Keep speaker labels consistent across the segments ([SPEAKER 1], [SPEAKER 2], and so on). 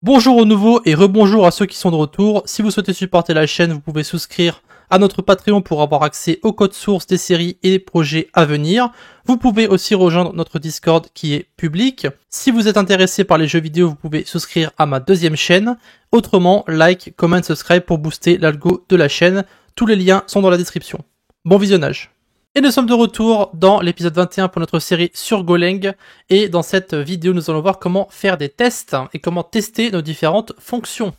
[SPEAKER 1] Bonjour aux nouveaux et rebonjour à ceux qui sont de retour. Si vous souhaitez supporter la chaîne, vous pouvez souscrire à notre Patreon pour avoir accès au code source des séries et des projets à venir. Vous pouvez aussi rejoindre notre Discord qui est public. Si vous êtes intéressé par les jeux vidéo, vous pouvez souscrire à ma deuxième chaîne. Autrement, like, comment, subscribe pour booster l'algo de la chaîne. Tous les liens sont dans la description. Bon visionnage. Et nous sommes de retour dans l'épisode 21 pour notre série sur Golang. Et dans cette vidéo, nous allons voir comment faire des tests et comment tester nos différentes fonctions.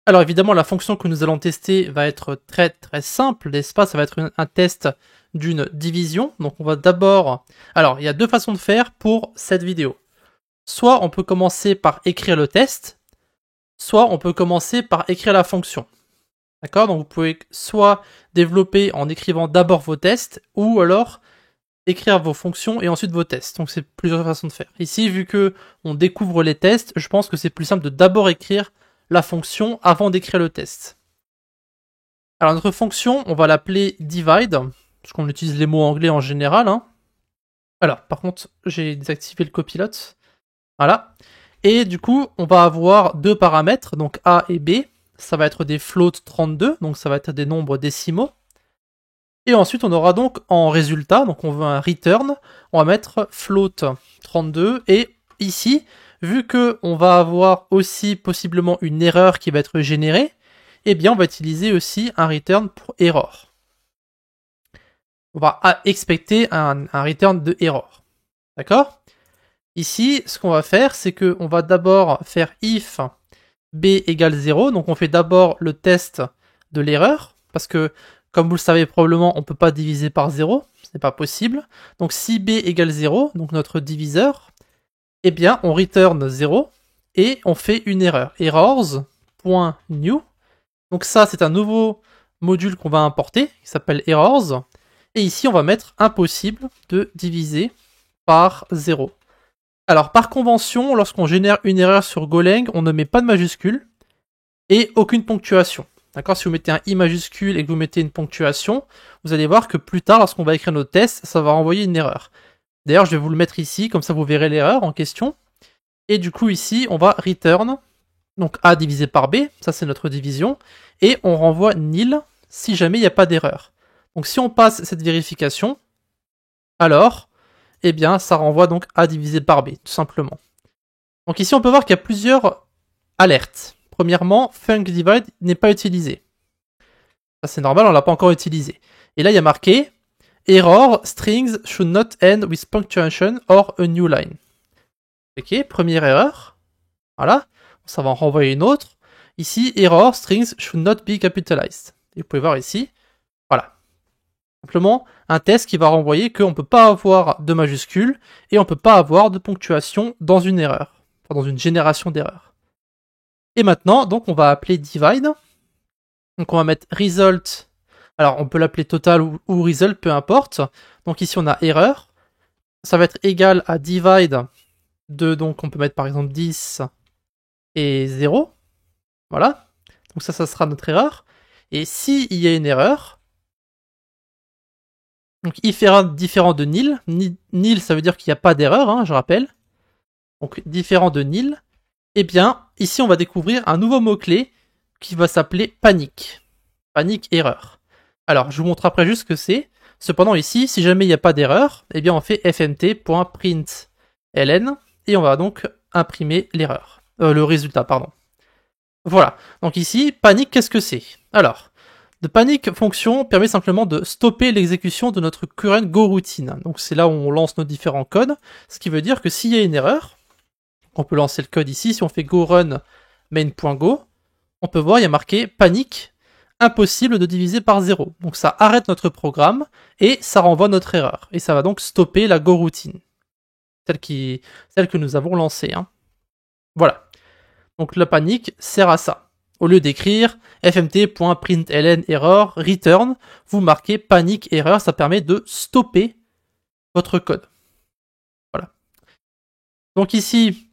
[SPEAKER 1] Alors évidemment, la fonction que nous allons tester va être très simple, n'est-ce pas? Ça va être un test d'une division. Donc on va d'abord... Alors, il y a deux façons de faire pour cette vidéo. Soit on peut commencer par écrire le test, soit on peut commencer par écrire la fonction. D'accord? Donc vous pouvez soit développer en écrivant d'abord vos tests, ou alors écrire vos fonctions et ensuite vos tests. Donc c'est plusieurs façons de faire. Ici, vu que on découvre les tests, je pense que c'est plus simple de d'abord écrire la fonction avant d'écrire le test. Alors notre fonction, on va l'appeler divide, parce qu'on utilise les mots anglais en général. Alors, par contre, j'ai désactivé le copilote. Voilà. Et du coup, on va avoir deux paramètres, donc A et B. Ça va être des floats 32, donc ça va être des nombres décimaux. Et ensuite, on aura donc en résultat, donc on veut un return, on va mettre float 32. Et ici, vu que on va avoir aussi possiblement une erreur qui va être générée, eh bien on va utiliser aussi un return pour error. On va expecter un return de error. D'accord? Ici, ce qu'on va faire, c'est qu'on va d'abord faire if b égale 0, donc on fait d'abord le test de l'erreur, parce que, comme vous le savez probablement, on ne peut pas diviser par 0, ce n'est pas possible. Donc si b égale 0, donc notre diviseur, eh bien on return 0, et on fait une erreur, errors.new. Donc ça, c'est un nouveau module qu'on va importer, qui s'appelle errors, et ici on va mettre impossible de diviser par 0. Alors, par convention, lorsqu'on génère une erreur sur Golang, on ne met pas de majuscule et aucune ponctuation. D'accord? Si vous mettez un i majuscule et que vous mettez une ponctuation, vous allez voir que plus tard, lorsqu'on va écrire nos tests, ça va renvoyer une erreur. D'ailleurs, je vais vous le mettre ici, comme ça vous verrez l'erreur en question. Et du coup, ici, on va return, donc a divisé par b, ça c'est notre division, et on renvoie nil si jamais il n'y a pas d'erreur. Donc si on passe cette vérification, alors... eh bien, ça renvoie donc A divisé par B, tout simplement. Donc ici, on peut voir qu'il y a plusieurs alertes. Premièrement, funcDivide n'est pas utilisé. Ça, c'est normal, on ne l'a pas encore utilisé. Et là, il y a marqué Error, strings should not end with punctuation or a new line. Ok, première erreur. Voilà, ça va en renvoyer une autre. Ici, Error, strings should not be capitalized. Et vous pouvez voir ici, voilà. Simplement un test qui va renvoyer qu'on ne peut pas avoir de majuscules et on ne peut pas avoir de ponctuation dans une erreur, enfin dans une génération d'erreurs. Et maintenant, donc on va appeler divide. Donc on va mettre result. Alors on peut l'appeler total ou result, peu importe. Donc ici on a erreur. Ça va être égal à divide de, donc on peut mettre par exemple 10 et 0. Voilà. Donc ça sera notre erreur. Et s'il y a une erreur, donc if différent de nil. Nil, ça veut dire qu'il n'y a pas d'erreur, je rappelle. Donc différent de nil. Eh bien, ici on va découvrir un nouveau mot-clé qui va s'appeler panique. Panique erreur. Alors, je vous montre après juste ce que c'est. Cependant, ici, si jamais il n'y a pas d'erreur, eh bien on fait fmt.println et on va donc imprimer l'erreur. Le résultat, pardon. Voilà. Donc ici, panique, qu'est-ce que c'est? Alors... The panic fonction permet simplement de stopper l'exécution de notre current go-routine. Donc c'est là où on lance nos différents codes, ce qui veut dire que s'il y a une erreur, on peut lancer le code ici, si on fait go run main.go, on peut voir il y a marqué panique, impossible de diviser par 0. Donc ça arrête notre programme et ça renvoie notre erreur. Et ça va donc stopper la go-routine, celle que nous avons lancée. Voilà. Donc la panique sert à ça. Au lieu d'écrire fmt.println error return, vous marquez panique erreur, ça permet de stopper votre code. Voilà. Donc ici,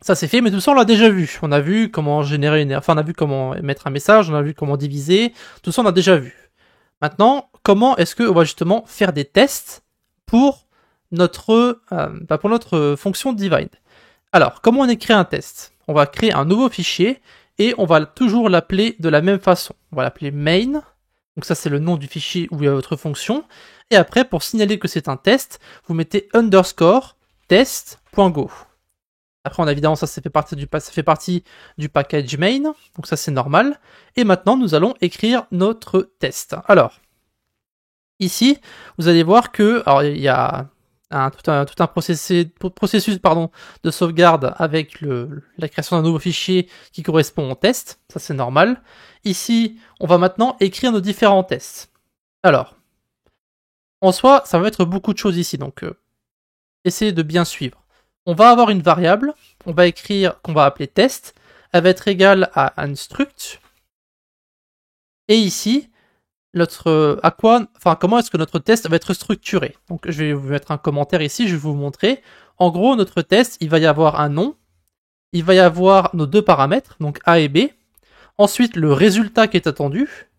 [SPEAKER 1] ça c'est fait, mais tout ça on l'a déjà vu. On a vu comment générer une erreur, enfin on a vu comment mettre un message, on a vu comment diviser, tout ça on a déjà vu. Maintenant, comment est-ce qu'on va justement faire des tests pour notre fonction divide? Alors, comment on écrit un test? on va créer un nouveau fichier et on va toujours l'appeler de la même façon. On va l'appeler main. Donc ça, c'est le nom du fichier où il y a votre fonction. Et après, pour signaler que c'est un test, vous mettez underscore test.go. Après, évidemment, ça fait partie du package main. Donc ça, c'est normal. Et maintenant, nous allons écrire notre test. Alors, ici, vous allez voir que, alors il y a tout un processus de sauvegarde avec la création d'un nouveau fichier qui correspond au test. Ça, c'est normal. Ici, on va maintenant écrire nos différents tests. Alors, en soi, ça va être beaucoup de choses ici, donc essayez de bien suivre. On va avoir une variable, on va écrire qu'on va appeler test, elle va être égale à un struct. Et ici, comment est-ce que notre test va être structuré. Donc je vais vous mettre un commentaire ici, je vais vous montrer. En gros, notre test, il va y avoir un nom, il va y avoir nos deux paramètres, donc A et B, ensuite le résultat qui est attendu,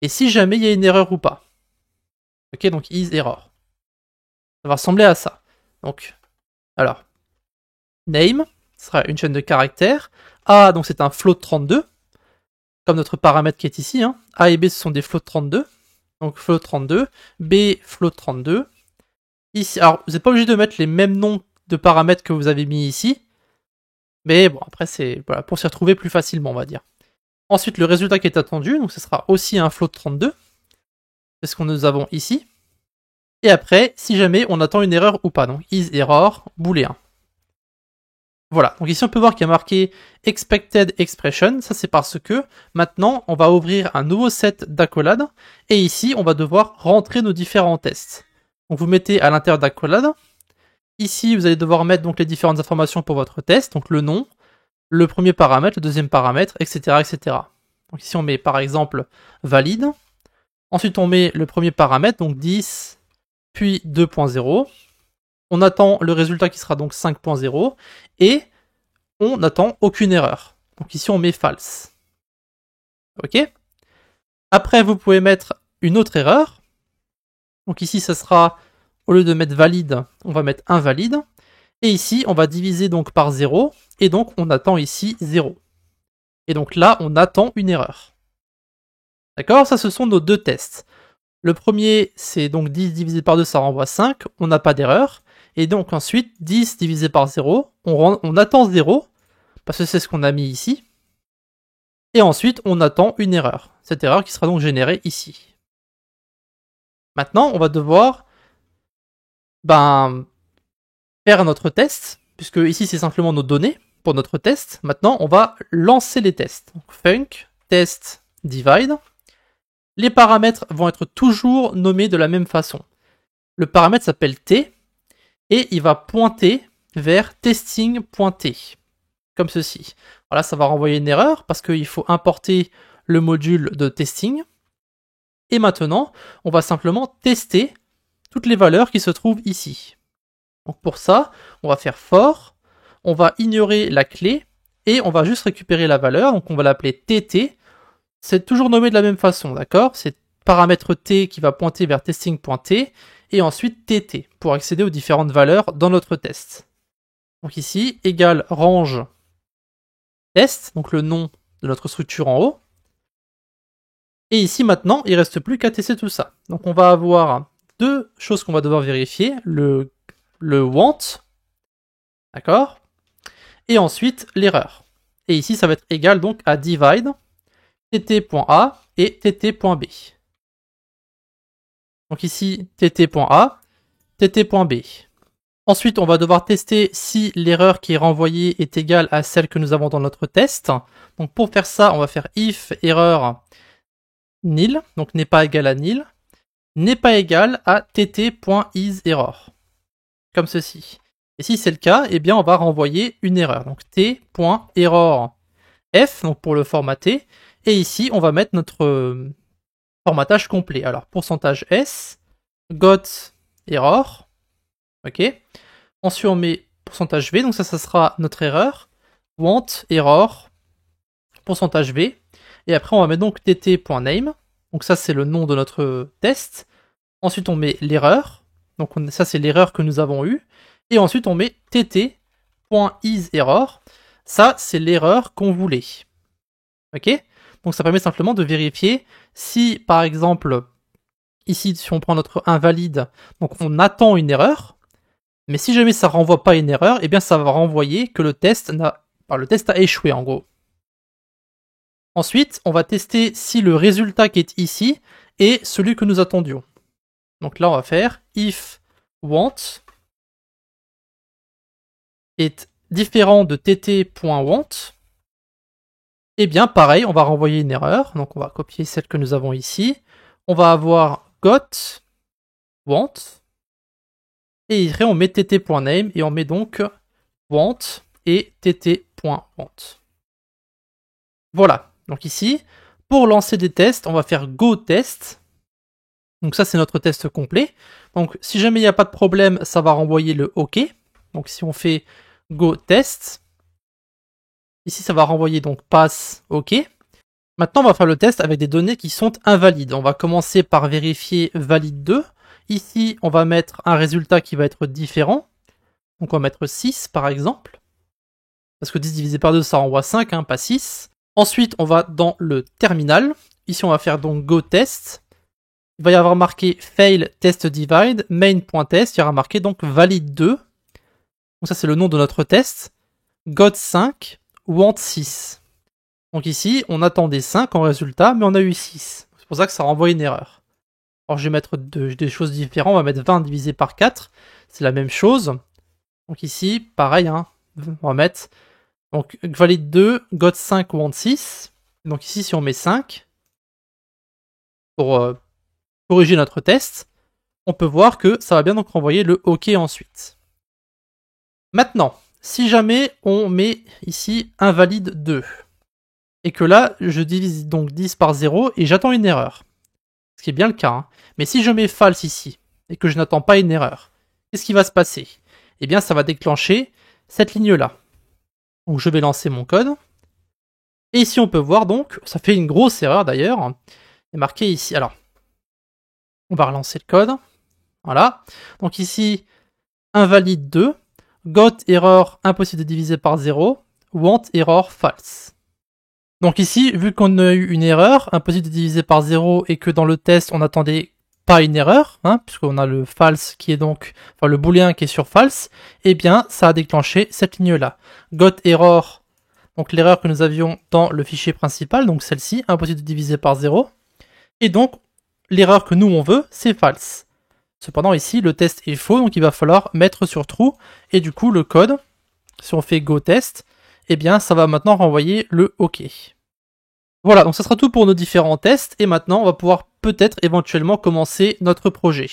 [SPEAKER 1] et si jamais il y a une erreur ou pas. Ok, donc is error. Ça va ressembler à ça. Donc, alors, name sera une chaîne de caractères. A, donc c'est un float 32, comme notre paramètre qui est ici. Hein. A et B, ce sont des floats 32. Donc float 32. B, float 32. Ici, alors, vous n'êtes pas obligé de mettre les mêmes noms de paramètres que vous avez mis ici. Mais bon, après, c'est pour s'y retrouver plus facilement, on va dire. Ensuite, le résultat qui est attendu, donc ce sera aussi un float 32. C'est ce que nous avons ici. Et après, si jamais on attend une erreur ou pas. Donc is error, booléen. Voilà, donc ici on peut voir qu'il y a marqué expected expression. Ça c'est parce que maintenant on va ouvrir un nouveau set d'accolades. Et ici on va devoir rentrer nos différents tests. Donc vous mettez à l'intérieur d'accolades. Ici vous allez devoir mettre donc les différentes informations pour votre test. Donc le nom, le premier paramètre, le deuxième paramètre, etc. etc. Donc ici on met par exemple valide. Ensuite on met le premier paramètre, donc 10, puis 2.0. On attend le résultat qui sera donc 5.0 et on n'attend aucune erreur. Donc ici on met false. Ok. Après vous pouvez mettre une autre erreur. Donc ici ça sera, au lieu de mettre valide, on va mettre invalide. Et ici on va diviser donc par 0 et donc on attend ici 0. Et donc là on attend une erreur. D'accord. Ça ce sont nos deux tests. Le premier, c'est donc 10 divisé par 2, ça renvoie 5, on n'a pas d'erreur. Et donc ensuite, 10 divisé par 0, on attend 0, parce que c'est ce qu'on a mis ici. Et ensuite, on attend une erreur. Cette erreur qui sera donc générée ici. Maintenant, on va devoir faire notre test, puisque ici, c'est simplement nos données pour notre test. Maintenant, on va lancer les tests. Donc, func, test, divide. Les paramètres vont être toujours nommés de la même façon. Le paramètre s'appelle t et il va pointer vers testing.t, comme ceci. Voilà, ça va renvoyer une erreur parce qu'il faut importer le module de testing. Et maintenant, on va simplement tester toutes les valeurs qui se trouvent ici. Donc pour ça, on va faire for, on va ignorer la clé et on va juste récupérer la valeur. Donc on va l'appeler tt. C'est toujours nommé de la même façon, d'accord? C'est paramètre t qui va pointer vers testing.t et ensuite tt pour accéder aux différentes valeurs dans notre test. Donc ici, égale range test, donc le nom de notre structure en haut. Et ici maintenant, il ne reste plus qu'à tester tout ça. Donc on va avoir deux choses qu'on va devoir vérifier, le want, d'accord? Et ensuite l'erreur. Et ici, ça va être égal donc à divide tt.a et tt.b. Donc ici, tt.a, tt.b. Ensuite, on va devoir tester si l'erreur qui est renvoyée est égale à celle que nous avons dans notre test. Donc pour faire ça, on va faire if erreur nil, donc n'est pas égal à nil, n'est pas égal à tt.isError. Comme ceci. Et si c'est le cas, eh bien on va renvoyer une erreur. Donc t.error f, donc pour le formater. Et ici, on va mettre notre formatage complet. Alors, pourcentage %s, got error, ok. Ensuite, on met pourcentage %v, donc ça sera notre erreur. Want error, pourcentage %v. Et après, on va mettre donc tt.name. Donc ça, c'est le nom de notre test. Ensuite, on met l'erreur. Donc ça, c'est l'erreur que nous avons eue. Et ensuite, on met tt.isError Ça, c'est l'erreur qu'on voulait. Ok? Donc ça permet simplement de vérifier si, par exemple, ici, si on prend notre invalide, donc on attend une erreur, mais si jamais ça renvoie pas une erreur, eh bien ça va renvoyer que le test a échoué en gros. Ensuite, on va tester si le résultat qui est ici est celui que nous attendions. Donc là, on va faire if want est différent de tt.want. Et bien pareil, on va renvoyer une erreur. Donc on va copier celle que nous avons ici. On va avoir got want. Et ici, on met tt.name et on met donc want et tt.want. Voilà. Donc ici, pour lancer des tests, on va faire go test. Donc ça, c'est notre test complet. Donc si jamais il n'y a pas de problème, ça va renvoyer le OK. Donc si on fait go test, ici ça va renvoyer donc pass OK. Maintenant, on va faire le test avec des données qui sont invalides. On va commencer par vérifier valide 2. Ici, on va mettre un résultat qui va être différent. Donc on va mettre 6 par exemple. Parce que 10 divisé par 2, ça renvoie 5, hein, pas 6. Ensuite, on va dans le terminal. Ici, on va faire donc go test. Il va y avoir marqué fail test divide, main.test. Il y aura marqué donc valide 2. Donc ça, c'est le nom de notre test. Got 5, want 6. Donc ici, on attendait 5 en résultat, mais on a eu 6. C'est pour ça que ça renvoie une erreur. Alors je vais mettre des choses différentes. On va mettre 20 divisé par 4. C'est la même chose. Donc ici, pareil, hein, on va mettre donc valide 2, got 5, want 6. Donc ici, si on met 5, pour corriger notre test, on peut voir que ça va bien donc renvoyer le OK ensuite. Maintenant, si jamais on met ici invalide 2, et que là, je divise donc 10 par 0 et j'attends une erreur. Ce qui est bien le cas. Hein. Mais si je mets false ici, et que je n'attends pas une erreur, qu'est-ce qui va se passer? Eh bien, ça va déclencher cette ligne-là. Donc je vais lancer mon code. Et ici, on peut voir donc, ça fait une grosse erreur d'ailleurs. Il est marqué ici. Alors, on va relancer le code. Voilà. Donc ici, invalide 2. Got error impossible de diviser par 0. Want error false. Donc ici, vu qu'on a eu une erreur, impossible de diviser par 0, et que dans le test, on n'attendait pas une erreur, hein, puisqu'on a le false qui est donc, enfin le booléen qui est sur false, eh bien, ça a déclenché cette ligne-là. Got error, donc l'erreur que nous avions dans le fichier principal, donc celle-ci, impossible de diviser par 0. Et donc, l'erreur que nous on veut, c'est false. Cependant, ici, le test est faux, donc il va falloir mettre sur true, et du coup, le code, si on fait go test, eh bien, ça va maintenant renvoyer le OK. Voilà, donc ça sera tout pour nos différents tests, et maintenant, on va pouvoir peut-être éventuellement commencer notre projet.